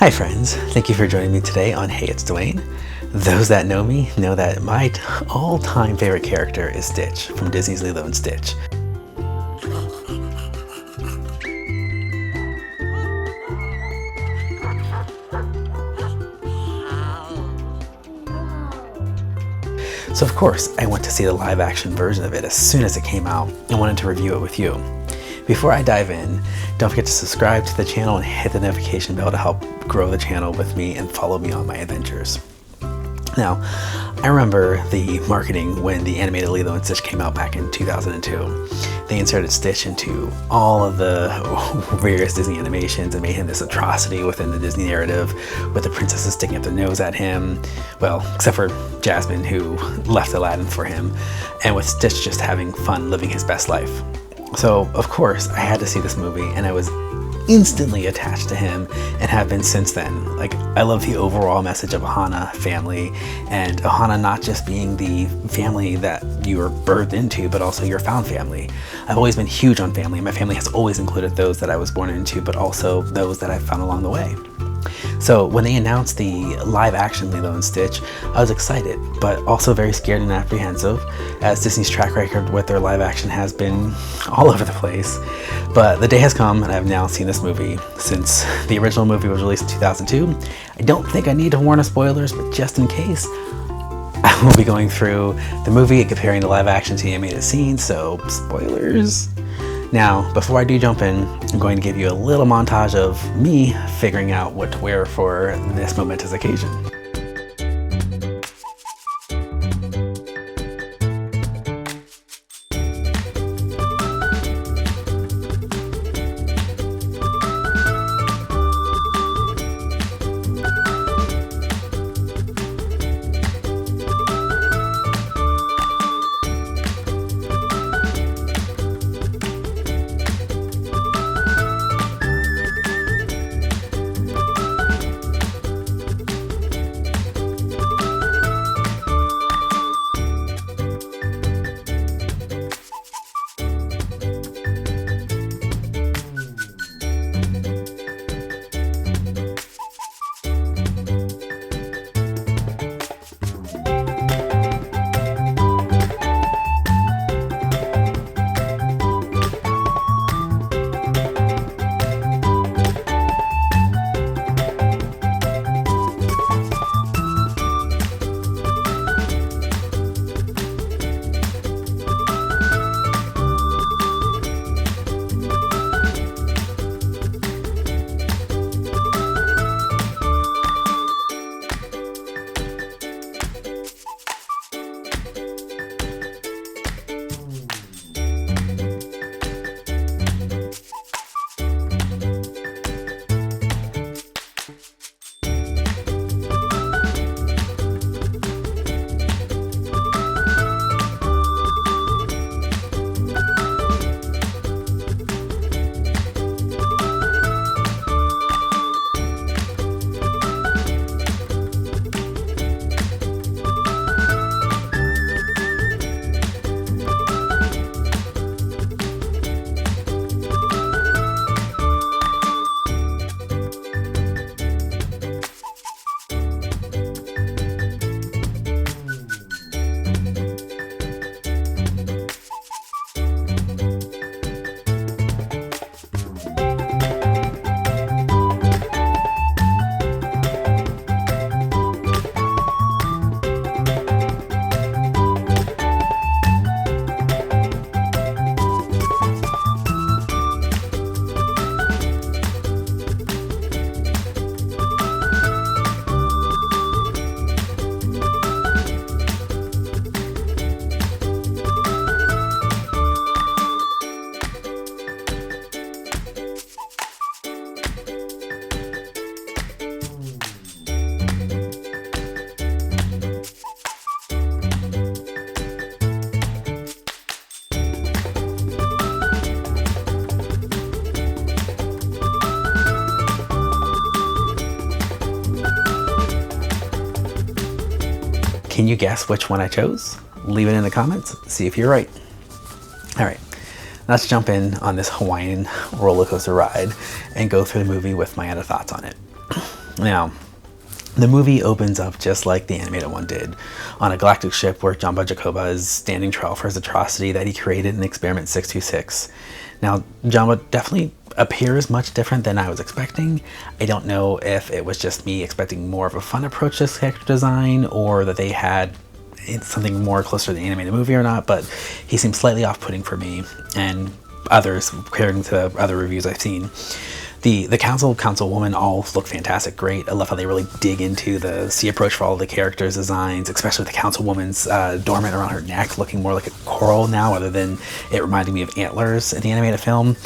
Hi friends, thank you for joining me today on Hey It's Dwayne. Those that know me know that my all-time favorite character is Stitch from Disney's Lilo and Stitch. So of course, I went to see the live action version of it as soon as it came out and wanted to review it with you. Before I dive in, don't forget to subscribe to the channel and hit the notification bell to help grow the channel with me and follow me on my adventures. Now, I remember the marketing when the animated Lilo and Stitch came out back in 2002. They inserted Stitch into all of the various Disney animations and made him this atrocity within the Disney narrative, with the princesses sticking up their nose at him, well, except for Jasmine, who left Aladdin for him, and with Stitch just having fun living his best life. So, of course, I had to see this movie, and I was instantly attached to him and have been since then. Like, I love the overall message of Ohana family, and Ohana not just being the family that you were birthed into, but also your found family. I've always been huge on family. My family has always included those that I was born into, but also those that I've found along the way. So when they announced the live action Lilo and Stitch, I was excited, but also very scared and apprehensive, as Disney's track record with their live action has been all over the place. But the day has come, and I've now seen this movie. Since the original movie was released in 2002, I don't think I need to warn of spoilers, but just in case, I will be going through the movie and comparing the live action to the animated scenes, so spoilers. Now, before I do jump in, I'm going to give you a little montage of me figuring out what to wear for this momentous occasion. Can you guess which one I chose? Leave it in the comments, see if you're right. All right, let's jump in on this Hawaiian roller coaster ride and go through the movie with my other thoughts on it. Now, the movie opens up just like the animated one did, on a galactic ship where Jumba Jacoba is standing trial for his atrocity that he created in Experiment 626. Now, Jumba definitely appears much different than I was expecting. I don't know if it was just me expecting more of a fun approach to character design, or that they had something more closer to the animated movie or not, but he seems slightly off-putting for me and others, according to other reviews I've seen. The councilwoman all look fantastic, great. I love how they really dig into the sea approach for all the characters' designs, especially with the councilwoman's dormant around her neck looking more like a coral now, other than it reminding me of antlers in the animated film.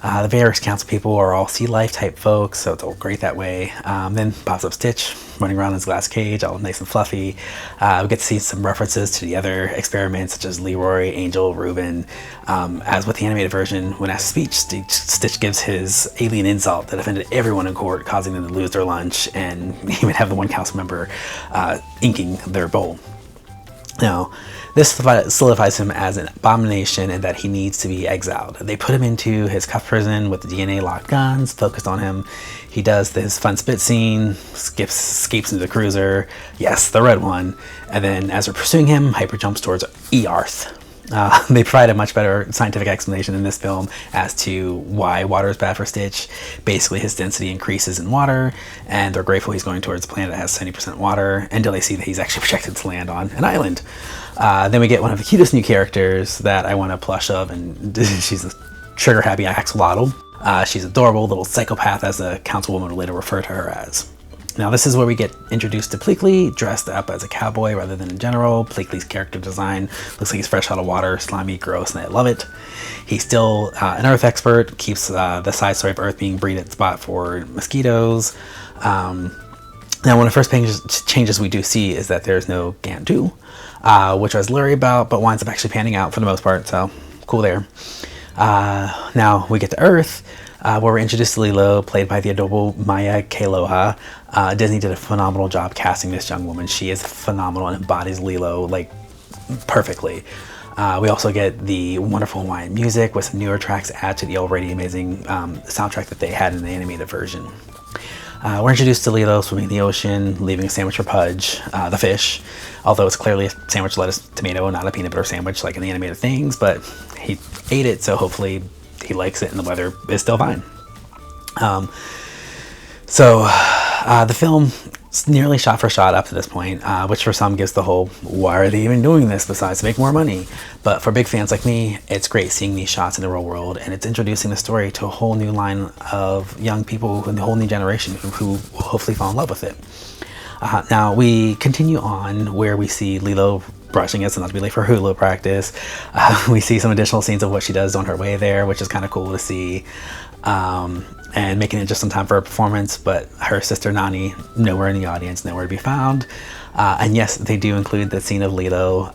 The various council people are all sea life type folks, so it's all great that way. Then pops up Stitch running around in his glass cage, all nice and fluffy. We get to see some references to the other experiments, such as Leroy, Angel, Reuben. As with the animated version, when asked to speak, Stitch gives his alien insult that offended everyone in court, causing them to lose their lunch, and even have the one council member inking their bowl. Now, this solidifies him as an abomination and that he needs to be exiled. They put him into his cuff prison with the DNA-locked guns focused on him. He does this fun spit scene, escapes into the cruiser, yes, the red one, and then as they're pursuing him, hyper jumps towards Earth. They provide a much better scientific explanation in this film as to why water is bad for Stitch. Basically, his density increases in water, and they're grateful he's going towards a planet that has 70% water until they see that he's actually projected to land on an island. Then we get one of the cutest new characters that I want a plush of, and she's a trigger-happy axolotl. She's adorable little psychopath, as the councilwoman would later refer to her as. Now, this is where we get introduced to Pleakley, dressed up as a cowboy rather than in general. Pleakley's character design looks like he's fresh out of water, slimy, gross, and I love it. He's still an Earth expert, keeps the side story of Earth being breeded spot for mosquitoes. Now, one of the first changes we do see is that there's no Gantu, which I was leery about, but winds up actually panning out for the most part, so cool there. Now, we get to Earth, where we're introduced to Lilo, played by the adorable Maya Kealoha. Disney did a phenomenal job casting this young woman. She is phenomenal and embodies Lilo, like, perfectly. We also get the wonderful Hawaiian music with some newer tracks add to the already amazing soundtrack that they had in the animated version. We're introduced to Lilo swimming in the ocean, leaving a sandwich for Pudge, the fish, although it's clearly a sandwich, lettuce, tomato, not a peanut butter sandwich like in the animated things, but he ate it, so hopefully he likes it and the weather is still fine. The film is nearly shot for shot up to this point, which for some gives the whole, why are they even doing this besides to make more money? But for big fans like me, it's great seeing these shots in the real world, and it's introducing the story to a whole new line of young people and a whole new generation who hopefully fall in love with it. Now, we continue on where we see Lilo brushing us, and not to be late for Hulu practice. We see some additional scenes of what she does on her way there, which is kind of cool to see. And making it just in time for a performance, but her sister Nani, nowhere in the audience, nowhere to be found. And yes, they do include the scene of Lilo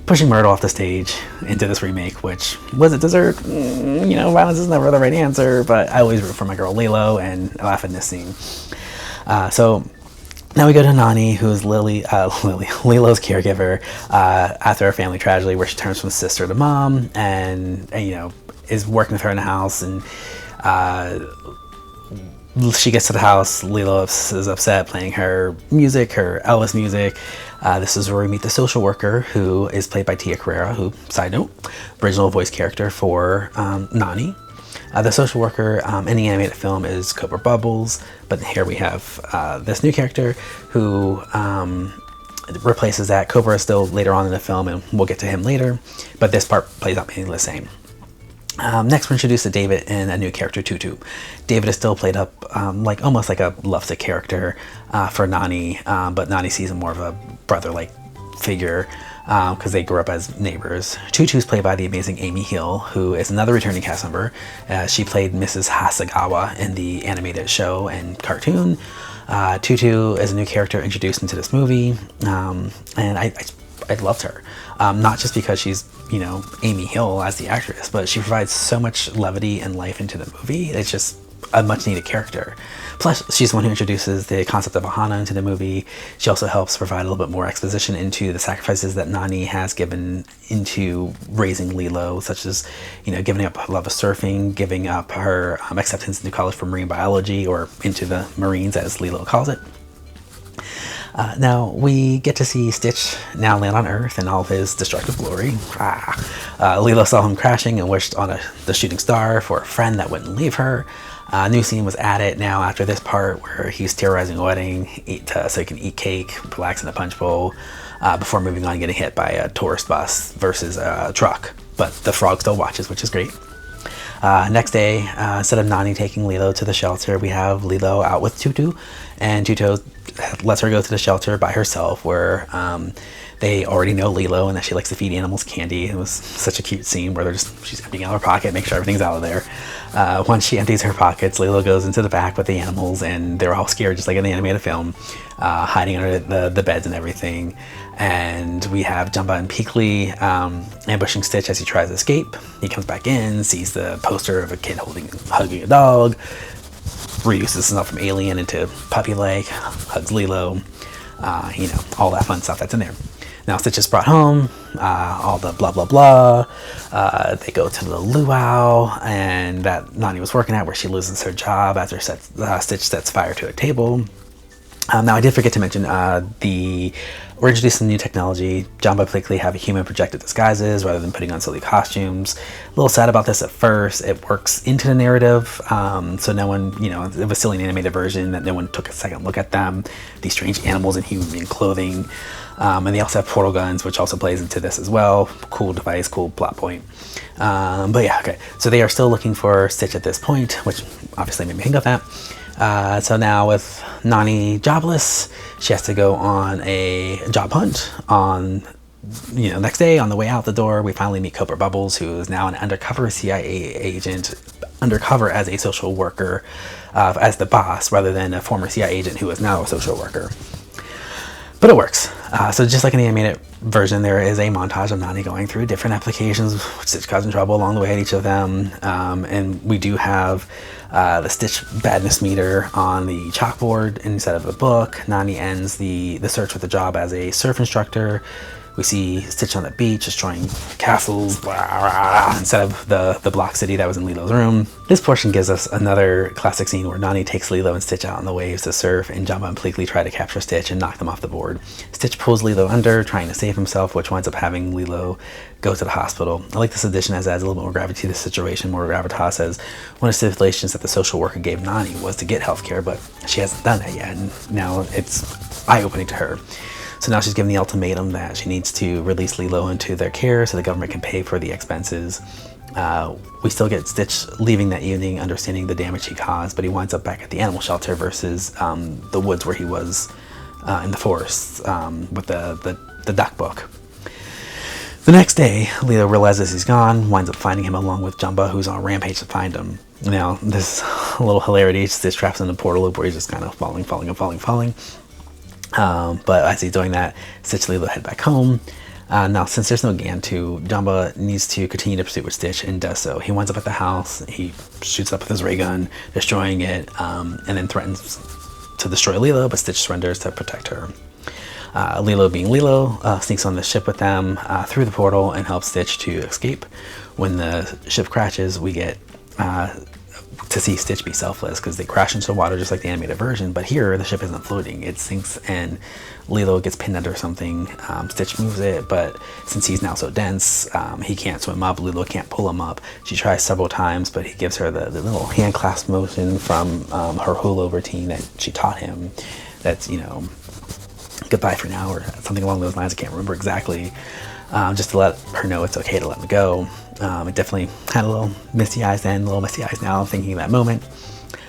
pushing Myrtle off the stage into this remake, which was it deserved? Violence is never the right answer, but I always root for my girl Lilo and laugh at this scene. So now we go to Nani, who is Lilo's caregiver after a family tragedy where she turns from sister to mom, and is working with her in the house, and she gets to the house. Lilo is upset, playing her music, her Elvis music. This is where we meet the social worker, who is played by Tia Carrera, who, side note, original voice character for Nani. The social worker in the animated film is Cobra Bubbles, but here we have this new character who replaces that. Cobra is still later on in the film, and we'll get to him later, but this part plays out mainly the same. Next, we're introduced to David and a new character, Tutu. David is still played up almost like a lovesick character for Nani, but Nani sees him more of a brother-like figure because they grew up as neighbors. Tutu is played by the amazing Amy Hill, who is another returning cast member. She played Mrs. Hasegawa in the animated show and cartoon. Tutu is a new character introduced into this movie, and I loved her. Not just because she's, Amy Hill as the actress, but she provides so much levity and life into the movie. It's just a much needed character. Plus, she's the one who introduces the concept of Ohana into the movie. She also helps provide a little bit more exposition into the sacrifices that Nani has given into raising Lilo, such as, giving up her love of surfing, giving up her acceptance into college for marine biology, or into the Marines, as Lilo calls it. Now we get to see Stitch now land on Earth in all of his destructive glory. Lilo saw him crashing and wished on the shooting star for a friend that wouldn't leave her. A new scene was added now after this part where he's terrorizing a wedding so he can eat cake, relax in a punch bowl, before moving on and getting hit by a tourist bus versus a truck. But the frog still watches, which is great. Next day, instead of Nani taking Lilo to the shelter, we have Lilo out with Tutu, and Tutu lets her go to the shelter by herself, where they already know Lilo and that she likes to feed animals candy. It was such a cute scene where she's emptying out her pocket, make sure everything's out of there. Once she empties her pockets, Lilo goes into the back with the animals, and they're all scared, just like in the animated film, hiding under the beds and everything. And we have Jumba and Peekly ambushing Stitch as he tries to escape. He comes back in, sees the poster of a kid hugging a dog, reuses himself from alien into puppy-like, hugs Lilo, all that fun stuff that's in there. Now Stitch is brought home, all the blah blah blah. They go to the luau, and that Nani was working at, where she loses her job after Stitch sets fire to a table. Now I did forget to mention we're introducing new technology. Jumba and Peekly have human projected disguises rather than putting on silly costumes. A little sad about this at first. It works into the narrative, so no one, it was still an animated version that no one took a second look at them. These strange animals in human clothing. And they also have portal guns, which also plays into this as well. Cool device, cool plot point. But yeah, okay. So they are still looking for Stitch at this point, which obviously made me think of that. So now with Nani jobless, she has to go on a job hunt. Next day on the way out the door, we finally meet Cobra Bubbles, who is now an undercover CIA agent, undercover as a social worker, as the boss, rather than a former CIA agent who is now a social worker. But it works. So just like in the animated version, there is a montage of Nani going through different applications, Stitch causing trouble along the way at each of them. And we do have the Stitch badness meter on the chalkboard instead of a book. Nani ends the search with a job as a surf instructor. We see Stitch on the beach destroying castles, instead of the block city that was in Lilo's room. This portion gives us another classic scene where Nani takes Lilo and Stitch out on the waves to surf, and Jumba and Peekly try to capture Stitch and knock them off the board. Stitch pulls Lilo under, trying to save himself, which winds up having Lilo go to the hospital. I like this addition as it adds a little bit more gravity to the situation, more gravitas, as one of the stipulations that the social worker gave Nani was to get healthcare, but she hasn't done that yet, and now it's eye-opening to her. So now she's given the ultimatum that she needs to release Lilo into their care so the government can pay for the expenses. We still get Stitch leaving that evening, understanding the damage he caused, but he winds up back at the animal shelter versus the woods where he was in the forest with the duck book. The next day, Lilo realizes he's gone, winds up finding him along with Jumba, who's on a rampage to find him. Now, this a little hilarity. Stitch traps in a portal loop where he's just kind of falling. But as he's doing that, Stitch and Lilo head back home. Now, since there's no Gantu, Jumba needs to continue to pursue with Stitch and does so. He winds up at the house, he shoots up with his ray gun, destroying it, and then threatens to destroy Lilo, but Stitch surrenders to protect her. Lilo, being Lilo, sneaks on the ship with them through the portal and helps Stitch to escape. When the ship crashes, we get to see Stitch be selfless because they crash into the water just like the animated version, but here the ship isn't floating, it sinks and Lilo gets pinned under something. Stitch moves it, but since he's now so dense, he can't swim up. Lilo can't pull him up. She tries several times, but he gives her the little hand clasp motion from her hula routine that she taught him. That's, goodbye for now, or something along those lines. I can't remember exactly. Just to let her know it's okay to let him go. It definitely had a little misty eyes then, a little misty eyes now, thinking of that moment.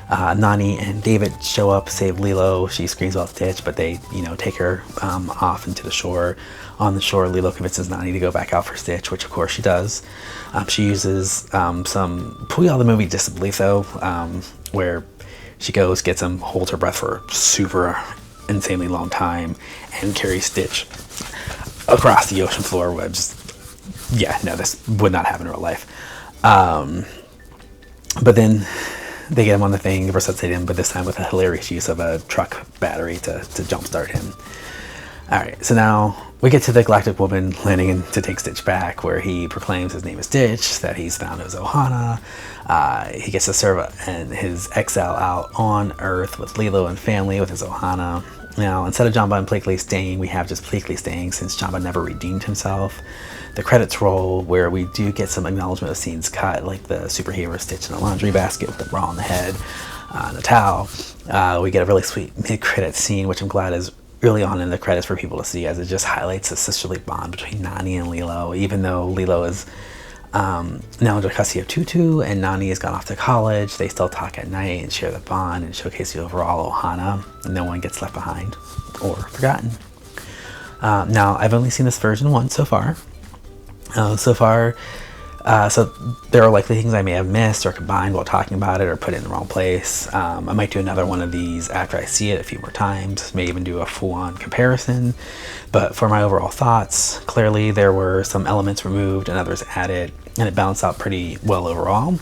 Nani and David show up, save Lilo. She screams about Stitch, but they, take her off into the shore. On the shore, Lilo convinces Nani to go back out for Stitch, which of course she does. She uses some Pooya the movie disbelief though, where she goes, gets him, holds her breath for a super insanely long time, and carries Stitch across the ocean floor. This would not happen in real life. But then they get him on the thing, resuscitate him, but this time with a hilarious use of a truck battery to jumpstart him. Alright, so now we get to the Galactic Woman landing in to take Stitch back, where he proclaims his name is Stitch, that he's found his Ohana. He gets to serve his exile out on Earth with Lilo and family with his Ohana. Now, instead of Jamba and Blakely staying, we have just Blakely staying since Jamba never redeemed himself. The credits roll, where we do get some acknowledgement of scenes cut, like the superhero Stitch in a laundry basket with the bra on the head and a towel. We get a really sweet mid-credit scene, which I'm glad is early on in the credits for people to see, as it just highlights the sisterly bond between Nani and Lilo. Even though Lilo is now under custody of Tutu and Nani has gone off to college, they still talk at night and share the bond and showcase the overall Ohana. No one gets left behind or forgotten. Now, I've only seen this version once so far. So there are likely things I may have missed or combined while talking about it, or put it in the wrong place. I might do another one of these after I see it a few more times, may even do a full-on comparison. But for my overall thoughts, clearly there were some elements removed and others added, and it balanced out pretty well overall.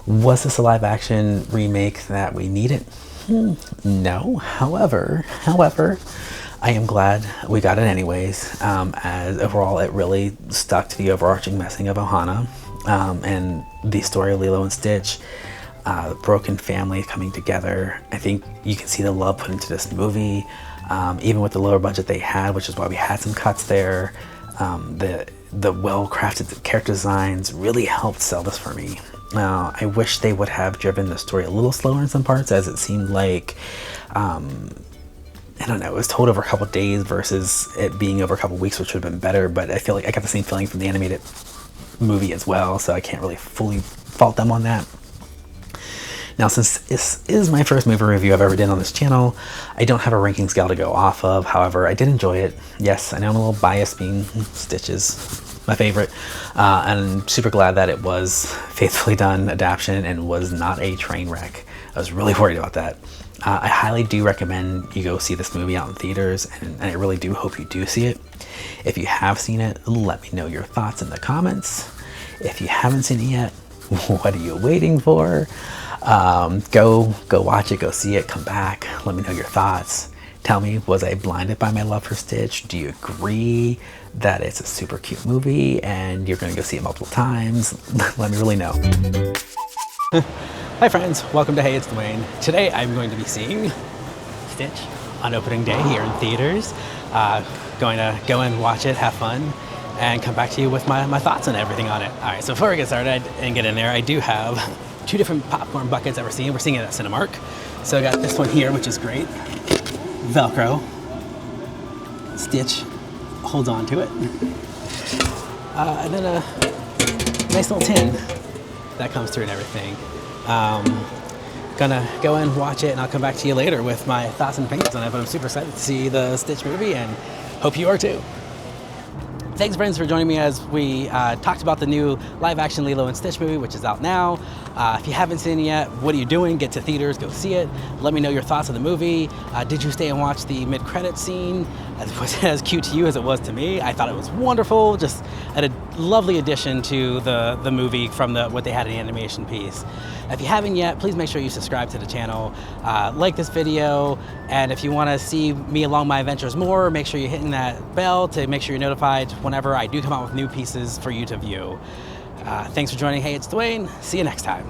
Was this a live-action remake that we needed? No. However, I am glad we got it anyways, as overall it really stuck to the overarching messing of Ohana, and the story of Lilo and Stitch, the broken family coming together. I think you can see the love put into this movie, even with the lower budget they had, which is why we had some cuts there. The well-crafted character designs really helped sell this for me. I wish they would have driven the story a little slower in some parts, as it seemed like I don't know, it was told over a couple days versus it being over a couple weeks, which would have been better. But I feel like I got the same feeling from the animated movie as well, so I can't really fully fault them on that. Now, since this is my first movie review I've ever done on this channel, I don't have a ranking scale to go off of. However, I did enjoy it. Yes, I know I'm a little biased, being Stitch is my favorite, and I'm super glad that it was faithfully done adaptation and was not a train wreck. I was really worried about that. I highly do recommend you go see this movie out in theaters, and I really do hope you do see it. If you have seen it, let me know your thoughts in the comments. If you haven't seen it yet, what are you waiting for? Go watch it, go see it, come back, let me know your thoughts. Tell me, was I blinded by my love for Stitch? Do you agree that it's a super cute movie and you're gonna go see it multiple times? Let me really know. Hi friends, welcome to Hey It's Dwayne. Today I'm going to be seeing Stitch on opening day here in theaters. Going to go and watch it, have fun, and come back to you with my thoughts and everything on it. Alright, so before we get started and get in there, I do have two different popcorn buckets that we're seeing. We're seeing it at Cinemark. So I got this one here, which is great. Velcro. Stitch holds on to it. And then a nice little tin that comes through and everything. Gonna go and watch it, and I'll come back to you later with my thoughts and opinions on it, but I'm super excited to see the Stitch movie, and hope you are too. Thanks friends for joining me as we talked about the new live-action Lilo and Stitch movie, which is out now. If you haven't seen it yet, what are you doing? Get to theaters, go see it. Let me know your thoughts on the movie. Did you stay and watch the mid-credits scene? Was it as cute to you as it was to me? I thought it was wonderful, just a lovely addition to the movie from what they had in the animation piece. If you haven't yet, please make sure you subscribe to the channel, like this video, and if you want to see me along my adventures more, make sure you're hitting that bell to make sure you're notified whenever I do come out with new pieces for you to view. Thanks for joining. Hey, it's Dwayne. See you next time.